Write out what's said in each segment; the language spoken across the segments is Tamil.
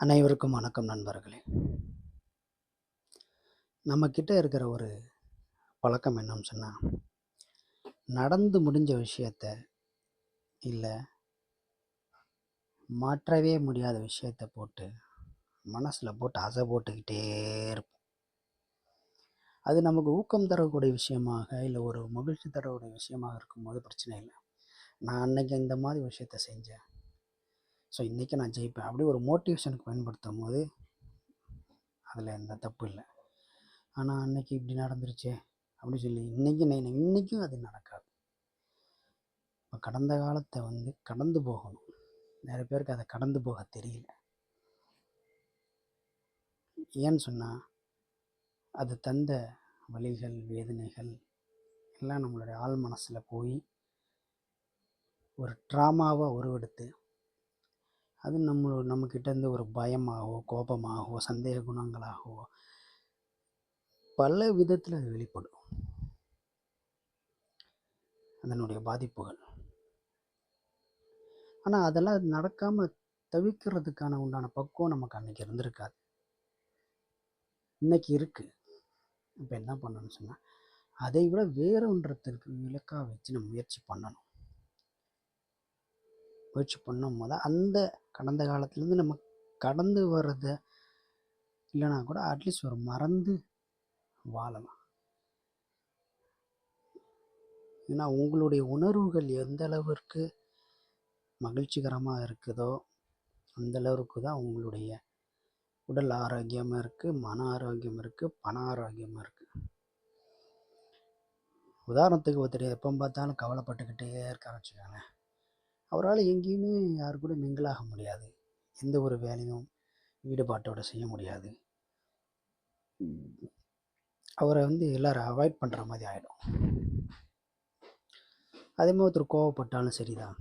அனைவருக்கும் வணக்கம் நண்பர்களே. நம்மக்கிட்ட இருக்கிற ஒரு பழக்கம் என்னன்னு சொன்னா, நடந்து முடிஞ்ச விஷயத்த, இல்ல மாற்றவே முடியாத விஷயத்த போட்டு, மனசுல போட்டு அசை போட்டுக்கிட்டே இருப்போம். அது நமக்கு ஊக்கம் தரக்கூடிய விஷயமாக, இல்ல ஒரு மகிழ்ச்சி தரக்கூடிய விஷயமாக இருக்கும்போது பிரச்சனை இல்ல. நான் அன்னைக்கு இந்த மாதிரி விஷயத்த செஞ்சேன். ஸோ, இன்னைக்கு நான் ஜெயிப்பேன். அப்படி ஒரு மோட்டிவேஷனுக்கு பயன்படுத்தும்போது, அதில எந்த தப்பு இல்ல. ஆனா, அன்னைக்கு இப்படி நடந்துருச்சே! அப்படின்னு சொல்லி இன்னைக்கும் அது நடக்காது. இப்ப கடந்த காலத்த கடந்து போகணும். நெறைய பேருக்கு அத கடந்து போக தெரியல. ஏன்னு சொன்னா, அது தந்த வலிகள், வேதனைகள் எல்லாம் நம்மளுடைய ஆழ் மனசுல போய் ஒரு ட்ராமாவா உருவெடுத்து, அது நம்மகிட்ட இருந்து ஒரு பயமாகவோ, கோபமாகவோ, சந்தேக குணங்களாகவோ பல விதத்துல அது வெளிப்படும். அதனுடைய பாதிப்புகள். ஆனா அதெல்லாம் நடக்காம தவிர்க்கிறதுக்கான உண்டான பக்குவம் நமக்கு அன்னைக்கு இருந்திருக்காது. இன்னைக்கு இருக்கு. இப்ப என்ன பண்ணணும்னு சொன்னா, அதை விட வேற ஒன்றத்திற்கு இலக்கா வச்சு நம்ம முயற்சி பண்ணணும். முயற்சி பண்ணும்போது அந்த கடந்த காலத்துலேருந்து நம்ம கடந்து வர்றத இல்லைனா கூட அட்லீஸ்ட் ஒரு மறந்து வாழலாம். ஏன்னா உங்களுடைய உணர்வுகள் எந்த அளவிற்கு மகிழ்ச்சிகரமாக இருக்குதோ அந்த அளவுக்கு தான் உங்களுடைய உடல் ஆரோக்கியமாக இருக்குது, மன ஆரோக்கியம் இருக்குது, பண ஆரோக்கியமாக இருக்குது. உதாரணத்துக்கு ஒருத்தர் எப்போ பார்த்தாலும் கவலைப்பட்டுக்கிட்டே இருக்கான்னு வச்சுக்கோங்க, அவரால் எங்கேயுமே யாரு கூட மிங்கிளாக முடியாது, எந்த ஒரு வேலையும் ஈடுபாட்டோட செய்ய முடியாது. அவரை எல்லாரும் அவாய்ட் பண்ணுற மாதிரி ஆகிடும். அதே மாதிரி ஒருத்தர் கோவப்பட்டாலும் சரிதான்,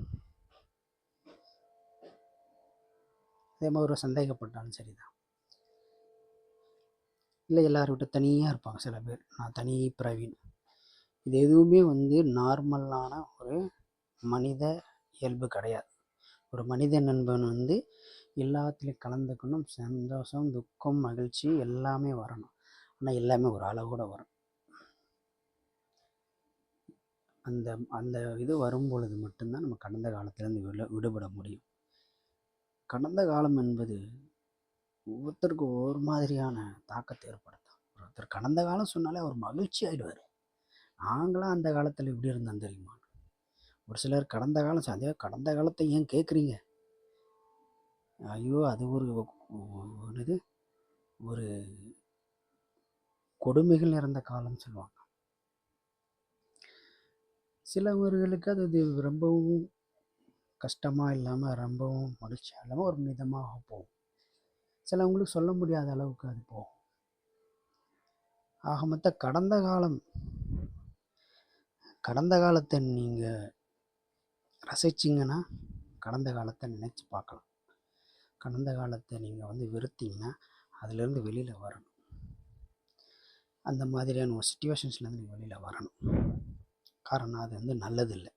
அதே மாதிரி ஒரு சந்தேகப்பட்டாலும் சரிதான், இல்லை எல்லார்கிட்ட தனியாக இருப்பாங்க சில பேர். நான் தனி பிரவீன். இது எதுவுமே நார்மலான ஒரு மனித இயல்பு கிடையாது. ஒரு மனித நண்பன் எல்லாத்துலேயும் கலந்துக்கணும், சந்தோஷம், துக்கம், மகிழ்ச்சி எல்லாமே வரணும். ஆனால் எல்லாமே ஒரு அளவோட வரும். அந்த அந்த இது வரும் பொழுது மட்டும்தான் நம்ம கடந்த காலத்திலேருந்து விடுபட முடியும். கடந்த காலம் என்பது ஒவ்வொருத்தருக்கும் ஒவ்வொரு மாதிரியான தாக்கத்தை ஏற்படுத்தும். ஒருத்தர் கடந்த காலம் சொன்னாலே அவர் மகிழ்ச்சி ஆகிடுவார். நாங்களாம் அந்த காலத்தில் எப்படி இருந்தோம் தெரியுமா? ஒரு சிலர் கடந்த காலம் அதே கடந்த காலத்தை ஏன் கேட்குறீங்க? ஐயோ, அது ஒரு இது ஒரு கொடுமைகள் நிறைந்த காலம்னு சொல்லுவாங்க. சிலவர்களுக்கு அது ரொம்பவும் கஷ்டமாக இல்லாமல் ரொம்பவும் மகிழ்ச்சியாக இல்லாமல் ஒரு மிதமாக போகும். சிலவங்களுக்கு சொல்ல முடியாத அளவுக்கு அது போகும். ஆக மொத்த கடந்த காலத்தை நீங்கள் ரசிச்சிங்கன்னா கடந்த காலத்தை நினச்சி பார்க்கலாம். கடந்த காலத்தை நீங்கள் வெறுத்தீங்கன்னா அதுலேருந்து வெளியில் வரணும். அந்த மாதிரியான ஒரு சுச்சுவேஷன்ஸ்லேருந்து நீங்கள் வெளியில் வரணும். காரணம் அது நல்லதில்லை.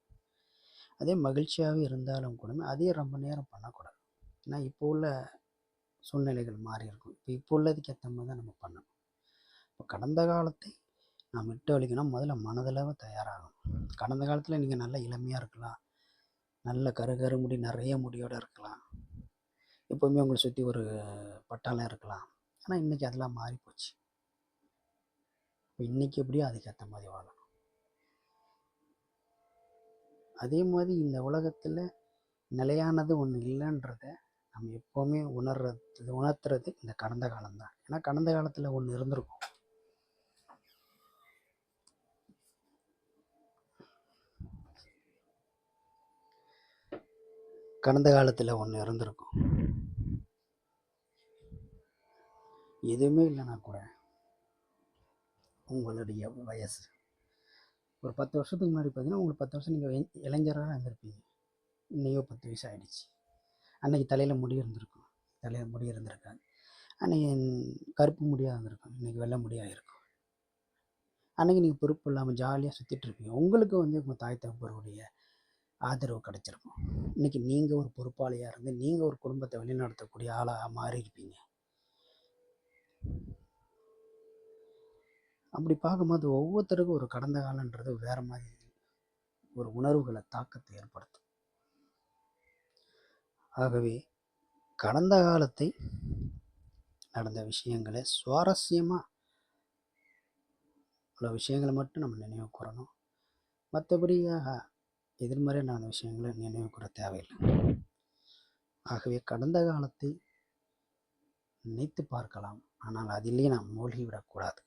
அதே மகிழ்ச்சியாகவே இருந்தாலும் கூட அதே ரொம்ப நேரம் பண்ணக்கூடாது. ஏன்னா இப்போ உள்ள சூழ்நிலைகள் மாறி இருக்கும். இப்போ உள்ளதுக்கு ஏற்ற மாதிரி தான் நம்ம பண்ணணும். இப்போ கடந்த காலத்தை நாம் விட்டு அழிக்கணும். முதல்ல மனதளவு தயாராகணும். கடந்த காலத்தில் நீங்கள் நல்ல இளமையாக இருக்கலாம், நல்ல கரு முடி நிறைய முடியோடு இருக்கலாம், எப்போவுமே உங்களை சுற்றி ஒரு பட்டாளம் இருக்கலாம். ஆனால் இன்றைக்கி அதெல்லாம் மாறி போச்சு. இப்போ இன்றைக்கி எப்படியோ அதுக்கேற்ற மாதிரி வாழணும். அதே மாதிரி இந்த உலகத்தில் நிலையானது ஒன்று இல்லைன்றத நம்ம எப்போவுமே உணர்த்துறது இந்த கடந்த காலம்தான். ஏன்னா கடந்த காலத்தில் ஒன்று இருந்திருக்கும். கடந்த காலத்தில் ஒன்று இருந்திருக்கும். எதுவுமே இல்லைன்னா கூட உங்களுடைய வயசு ஒரு 10 வருஷத்துக்கு முன்னாடி பார்த்தீங்கன்னா, உங்களுக்கு 10 வருஷம் நீங்கள் இளைஞராக இருந்திருப்பீங்க. இன்னையோ 10 வயசு ஆகிடுச்சு. அன்னைக்கு தலையில் முடி இருந்திருக்கும், தலையில் முடி இருந்திருக்காது. அன்றைக்கி கருப்பு முடியாக இருந்திருக்கும், இன்றைக்கி வெள்ளை முடியாக இருக்கும். அன்றைக்கி நீங்கள் பொறுப்பு இல்லாமல் ஜாலியாக சுற்றிட்டு இருப்பீங்க. உங்களுக்கு உங்கள் தாய் தகப்பருடைய ஆதரவு கிடைச்சிருக்கும். இன்றைக்கி நீங்கள் ஒரு பொறுப்பாளியாக இருந்து நீங்கள் ஒரு குடும்பத்தை வழிநடத்தக்கூடிய ஆளாக மாறி இருப்பீங்க. அப்படி பார்க்கும்போது ஒவ்வொருத்தருக்கும் ஒரு கடந்த காலன்றது வேறு மாதிரி ஒரு உணர்வுகளை தாக்கத்தை ஏற்படுத்தும். ஆகவே கடந்த காலத்தை நடந்த விஷயங்களை சுவாரஸ்யமாக உள்ள விஷயங்களை மட்டும் நம்ம நினைவு கூறணும். மற்றபடியாக எதிர்மறையாக நடந்த விஷயங்களை நினைவு கூற தேவையில்லை. ஆகவே கடந்த காலத்தை நினைத்து பார்க்கலாம், ஆனால் அதிலேயே நாம் மூழ்கிவிடக்கூடாது.